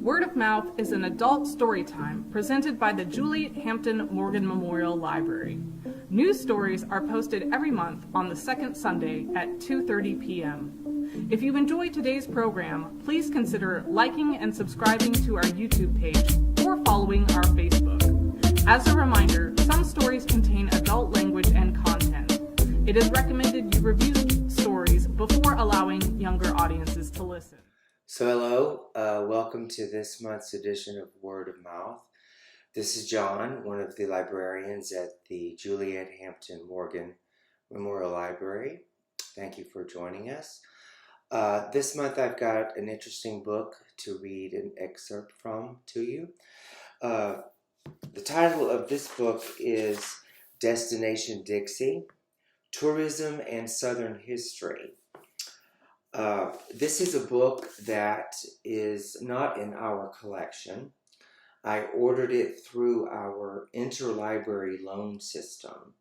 Word of Mouth is an adult story time presented by the Juliette Hampton Morgan Memorial Library. News stories are posted every month on the second Sunday at 2:30 p.m. If you enjoyed today's program, please consider liking and subscribing to our YouTube page or following our Facebook. As a reminder, some stories contain adult language and content. It is recommended you review stories before allowing younger audiences to listen. So hello, welcome to this month's edition of Word of Mouth. This is John, one of the librarians at the Juliette Hampton Morgan Memorial Library. Thank you for joining us. This month I've got an interesting book to read an excerpt from to you. The title of this book is Destination Dixie, Tourism and Southern History. This is a book that is not in our collection. I ordered it through our Interlibrary Loan system,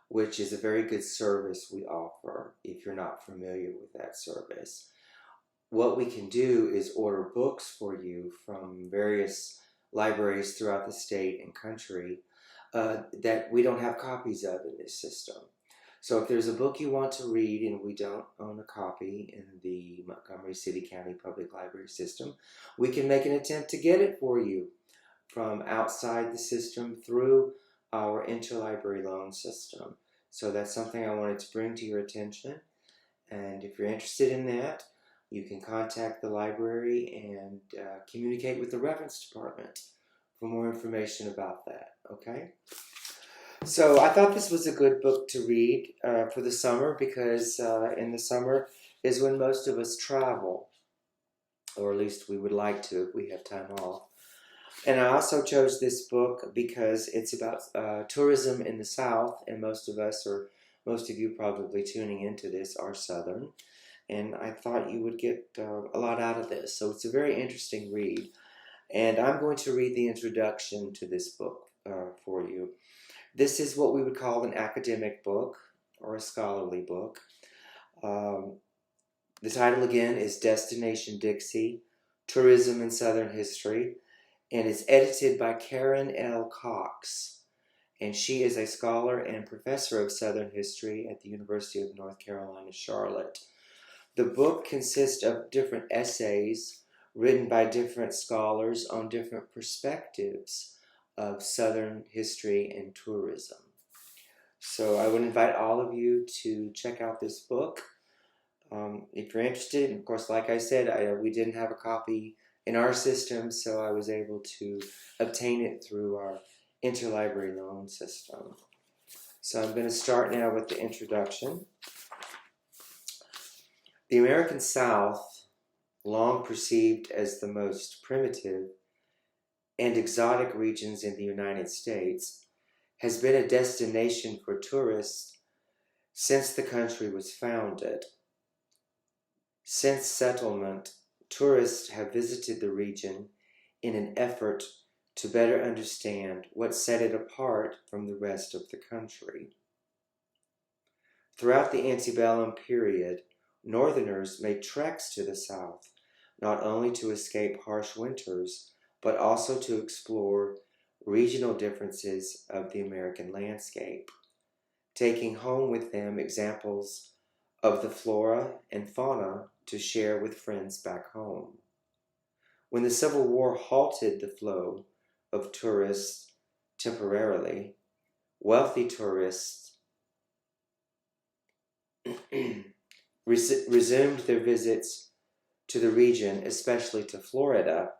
which is a very good service we offer if you're not familiar with that service. What we can do is order books for you from various libraries throughout the state and country that we don't have copies of in this system. So if there's a book you want to read and we don't own a copy in the Montgomery City County Public Library system, we can make an attempt to get it for you from outside the system through our Interlibrary Loan system. So that's something I wanted to bring to your attention. And if you're interested in that, you can contact the library and communicate with the reference department for more information about that, okay? So I thought this was a good book to read for the summer because in the summer is when most of us travel, or at least we would like to if we have time off. And I also chose this book because it's about tourism in the South, and most of us, or most of you probably tuning into this, are Southern. And I thought you would get a lot out of this. So it's a very interesting read. And I'm going to read the introduction to this book for you. This is what we would call an academic book or a scholarly book. The title again is Destination Dixie, Tourism and Southern History, and it's edited by Karen L. Cox, and she is a scholar and professor of Southern History at the University of North Carolina, Charlotte. The book consists of different essays written by different scholars on different perspectives of Southern history and tourism. So I would invite all of you to check out this book. If you're interested, and of course, like I said, we didn't have a copy in our system, so I was able to obtain it through our Interlibrary Loan system. So I'm going to start now with the introduction. The American South, long perceived as the most primitive and exotic regions in the United States, has been a destination for tourists since the country was founded. Since settlement, tourists have visited the region in an effort to better understand what set it apart from the rest of the country. Throughout the antebellum period, Northerners made treks to the South, not only to escape harsh winters, but also to explore regional differences of the American landscape, taking home with them examples of the flora and fauna to share with friends back home. When the Civil War halted the flow of tourists temporarily, wealthy tourists resumed their visits to the region, especially to Florida,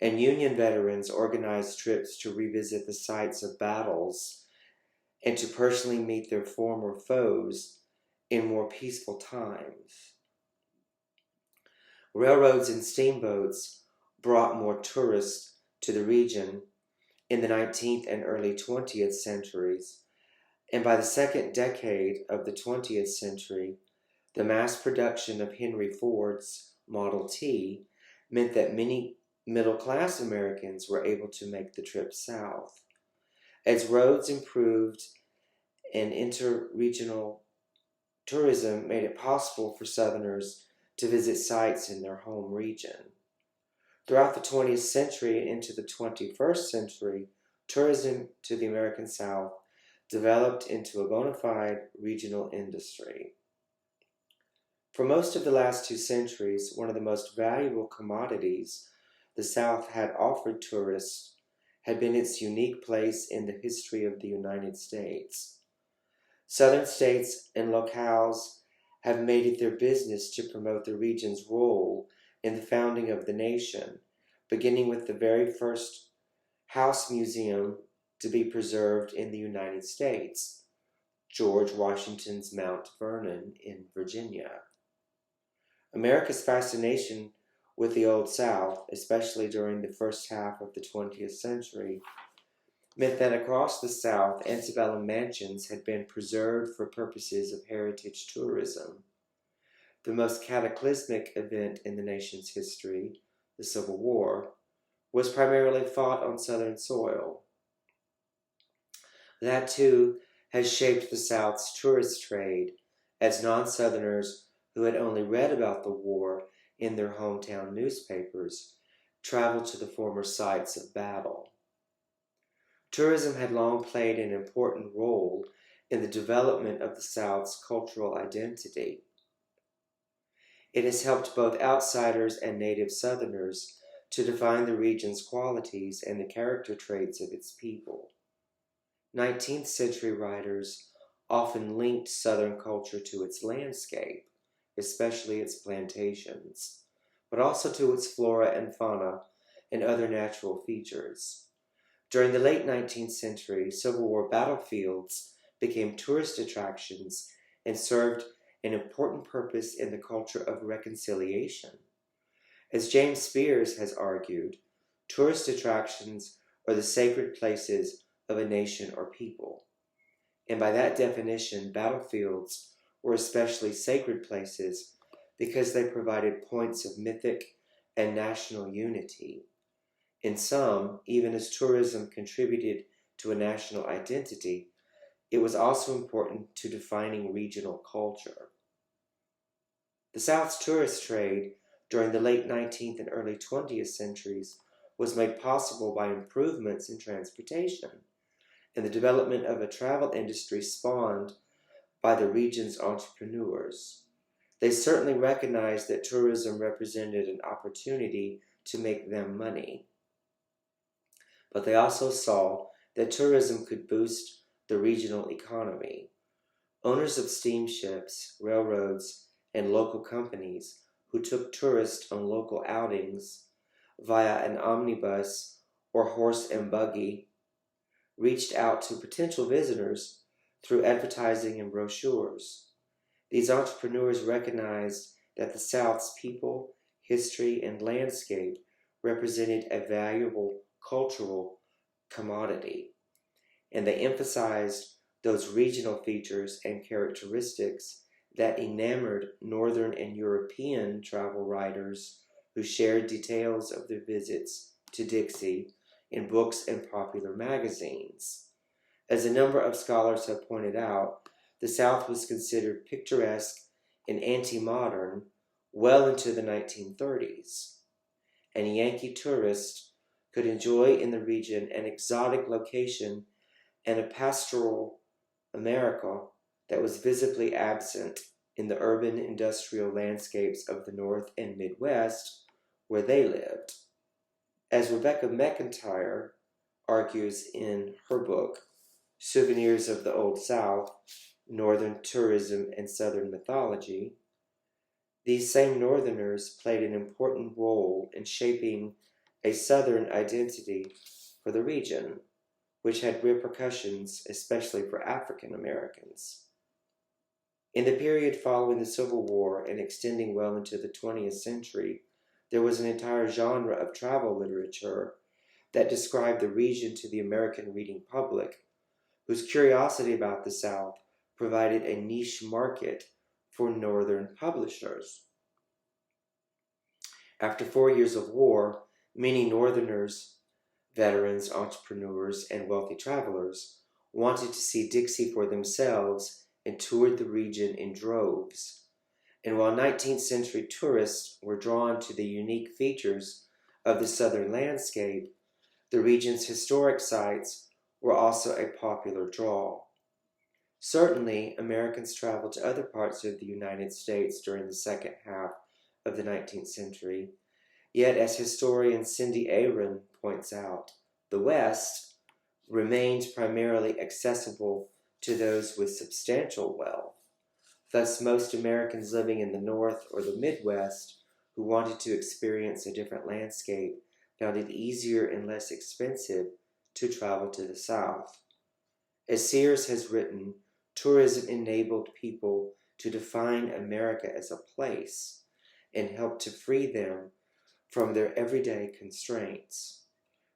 and Union veterans organized trips to revisit the sites of battles and to personally meet their former foes in more peaceful times. Railroads and steamboats brought more tourists to the region in the 19th and early 20th centuries, and by the second decade of the 20th century, the mass production of Henry Ford's Model T meant that many middle-class Americans were able to make the trip south. As roads improved and interregional tourism made it possible for Southerners to visit sites in their home region. Throughout the 20th century and into the 21st century, tourism to the American South developed into a bona fide regional industry. For most of the last 2 centuries, one of the most valuable commodities the South had offered tourists had been its unique place in the history of the United States. Southern states and locales have made it their business to promote the region's role in the founding of the nation, beginning with the very first house museum to be preserved in the United States, George Washington's Mount Vernon in Virginia. America's fascination with the Old South, especially during the first half of the 20th century, meant that across the South, antebellum mansions had been preserved for purposes of heritage tourism. The most cataclysmic event in the nation's history, the Civil War, was primarily fought on Southern soil. That, too, has shaped the South's tourist trade, as non-Southerners who had only read about the war in their hometown newspapers traveled to the former sites of battle. Tourism had long played an important role in the development of the South's cultural identity. It has helped both outsiders and native Southerners to define the region's qualities and the character traits of its people. 19th century writers often linked Southern culture to its landscape, especially its plantations, but also to its flora and fauna and other natural features. During the late 19th century, Civil War battlefields became tourist attractions and served an important purpose in the culture of reconciliation. As James Spears has argued, tourist attractions are the sacred places of a nation or people. And by that definition, battlefields were especially sacred places because they provided points of mythic and national unity. In some, even as tourism contributed to a national identity, it was also important to defining regional culture. The South's tourist trade during the late 19th and early 20th centuries was made possible by improvements in transportation and the development of a travel industry spawned by the region's entrepreneurs. They certainly recognized that tourism represented an opportunity to make them money. But they also saw that tourism could boost the regional economy. Owners of steamships, railroads, and local companies who took tourists on local outings via an omnibus or horse and buggy reached out to potential visitors through advertising and brochures. These entrepreneurs recognized that the South's people, history, and landscape represented a valuable cultural commodity, and they emphasized those regional features and characteristics that enamored Northern and European travel writers who shared details of their visits to Dixie in books and popular magazines. As a number of scholars have pointed out, the South was considered picturesque and anti-modern well into the 1930s. And Yankee tourists could enjoy in the region an exotic location and a pastoral America that was visibly absent in the urban industrial landscapes of the North and Midwest where they lived. As Rebecca McIntyre argues in her book, Souvenirs of the Old South, Northern Tourism and Southern Mythology, these same Northerners played an important role in shaping a Southern identity for the region, which had repercussions especially for African Americans. In the period following the Civil War and extending well into the 20th century, there was an entire genre of travel literature that described the region to the American reading public, whose curiosity about the South provided a niche market for Northern publishers. After 4 years of war, many Northerners, veterans, entrepreneurs, and wealthy travelers wanted to see Dixie for themselves and toured the region in droves. And while 19th century tourists were drawn to the unique features of the southern landscape, the region's historic sites were also a popular draw. Certainly, Americans traveled to other parts of the United States during the second half of the 19th century, yet as historian Cindy Aaron points out, the West remained primarily accessible to those with substantial wealth. Thus, most Americans living in the North or the Midwest who wanted to experience a different landscape found it easier and less expensive to travel to the South. As Sears has written, tourism enabled people to define America as a place and helped to free them from their everyday constraints.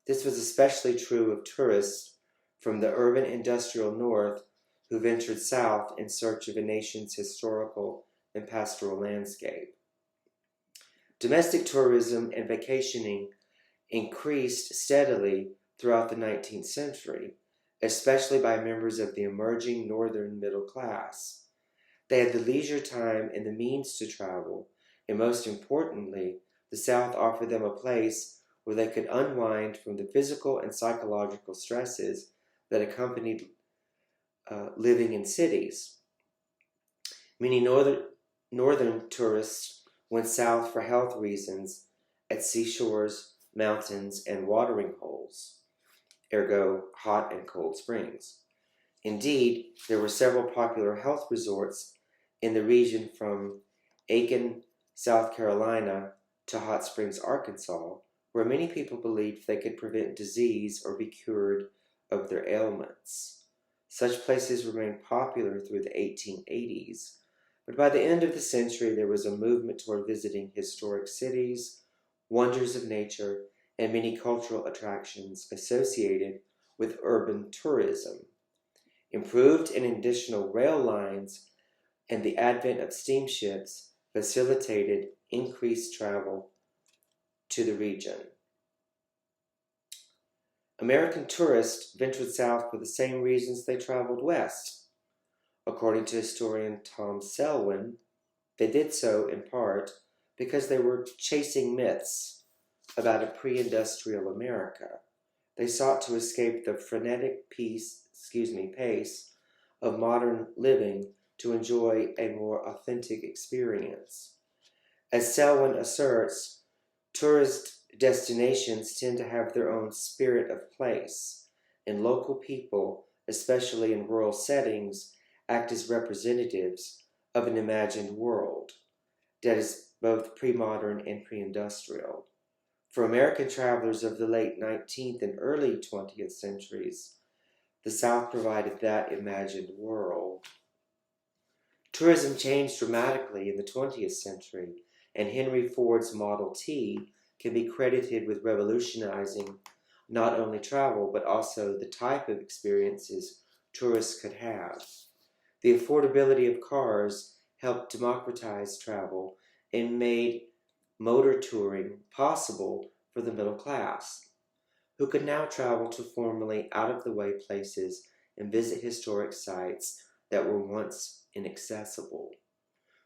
This was especially true of tourists from the urban industrial North who ventured south in search of a nation's historical and pastoral landscape. Domestic tourism and vacationing increased steadily throughout the 19th century, especially by members of the emerging northern middle class. They had the leisure time and the means to travel, and most importantly, the South offered them a place where they could unwind from the physical and psychological stresses that accompanied living in cities. Many northern tourists went south for health reasons at seashores, mountains, and watering holes, ergo hot and cold springs. Indeed, there were several popular health resorts in the region from Aiken, South Carolina, to Hot Springs, Arkansas, where many people believed they could prevent disease or be cured of their ailments. Such places remained popular through the 1880s, but by the end of the century there was a movement toward visiting historic cities, wonders of nature, and many cultural attractions associated with urban tourism. Improved and additional rail lines and the advent of steamships facilitated increased travel to the region. American tourists ventured south for the same reasons they traveled west. According to historian Tom Selwyn, they did so in part because they were chasing myths about a pre-industrial America. They sought to escape the frenetic pace of modern living to enjoy a more authentic experience. As Selwyn asserts, tourist destinations tend to have their own spirit of place, and local people, especially in rural settings, act as representatives of an imagined world that is both pre-modern and pre-industrial. For American travelers of the late 19th and early 20th centuries, the South provided that imagined world. Tourism changed dramatically in the 20th century, and Henry Ford's Model T can be credited with revolutionizing not only travel, but also the type of experiences tourists could have. The affordability of cars helped democratize travel and made motor touring possible for the middle class, who could now travel to formerly out-of-the-way places and visit historic sites that were once inaccessible.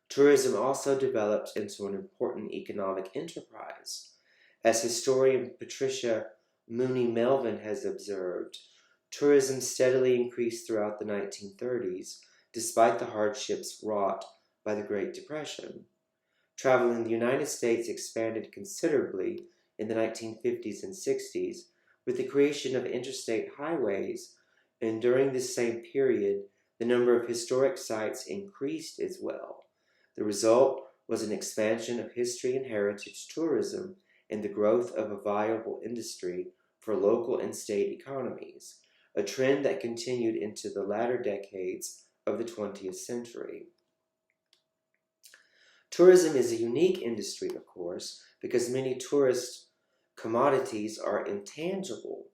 Tourism also developed into an important economic enterprise. As historian Patricia Mooney Melvin has observed, tourism steadily increased throughout the 1930s, despite the hardships wrought by the Great Depression. Travel in the United States expanded considerably in the 1950s and 60s with the creation of interstate highways, and during this same period, the number of historic sites increased as well. The result was an expansion of history and heritage tourism and the growth of a viable industry for local and state economies, a trend that continued into the latter decades of the 20th century. Tourism is a unique industry, of course, because many tourist commodities are intangible.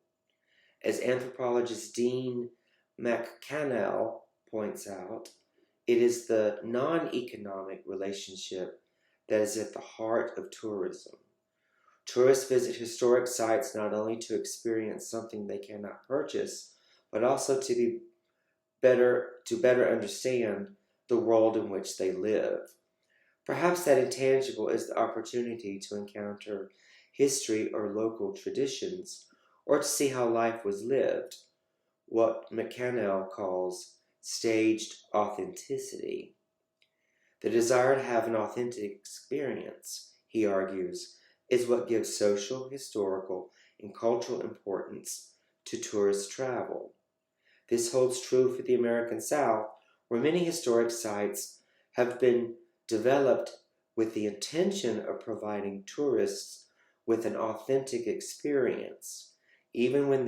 As anthropologist Dean McCannell points out, it is the non-economic relationship that is at the heart of tourism. Tourists visit historic sites not only to experience something they cannot purchase, but also to better understand the world in which they live. Perhaps that intangible is the opportunity to encounter history or local traditions, or to see how life was lived, what McCannell calls staged authenticity. The desire to have an authentic experience, he argues, is what gives social, historical, and cultural importance to tourist travel. This holds true for the American South, where many historic sites have been developed with the intention of providing tourists with an authentic experience, even when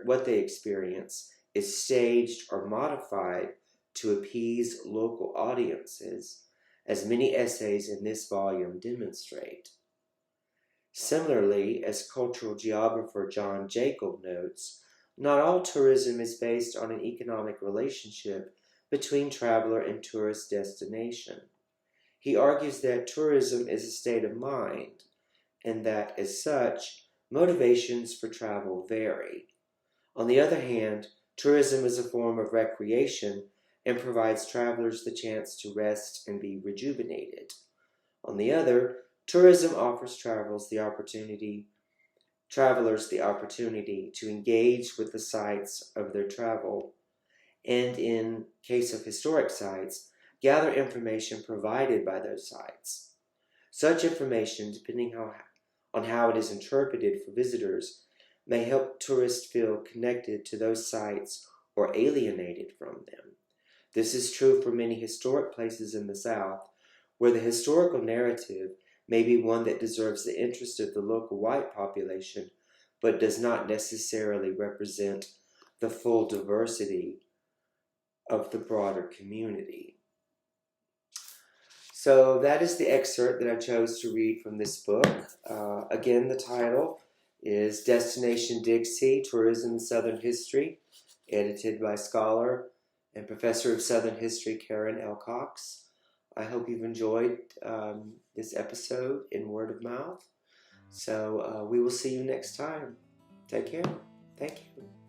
what they experience is staged or modified to appease local audiences, as many essays in this volume demonstrate. Similarly, as cultural geographer John Jacob notes, not all tourism is based on an economic relationship between traveler and tourist destination. He argues that tourism is a state of mind, and that, as such, motivations for travel vary. On the other hand, tourism is a form of recreation and provides travelers the chance to rest and be rejuvenated. On the other, tourism offers travelers the opportunity to engage with the sites of their travel, and in case of historic sites, gather information provided by those sites. Such information, depending on how it is interpreted for visitors, may help tourists feel connected to those sites or alienated from them. This is true for many historic places in the South, where the historical narrative may be one that deserves the interest of the local white population, but does not necessarily represent the full diversity of the broader community. So that is the excerpt that I chose to read from this book. Again, the title is Destination Dixie, Tourism and Southern History, edited by scholar and professor of Southern History Karen L. Cox. I hope you've enjoyed this episode in word of mouth. So we will see you next time. Take care. Thank you.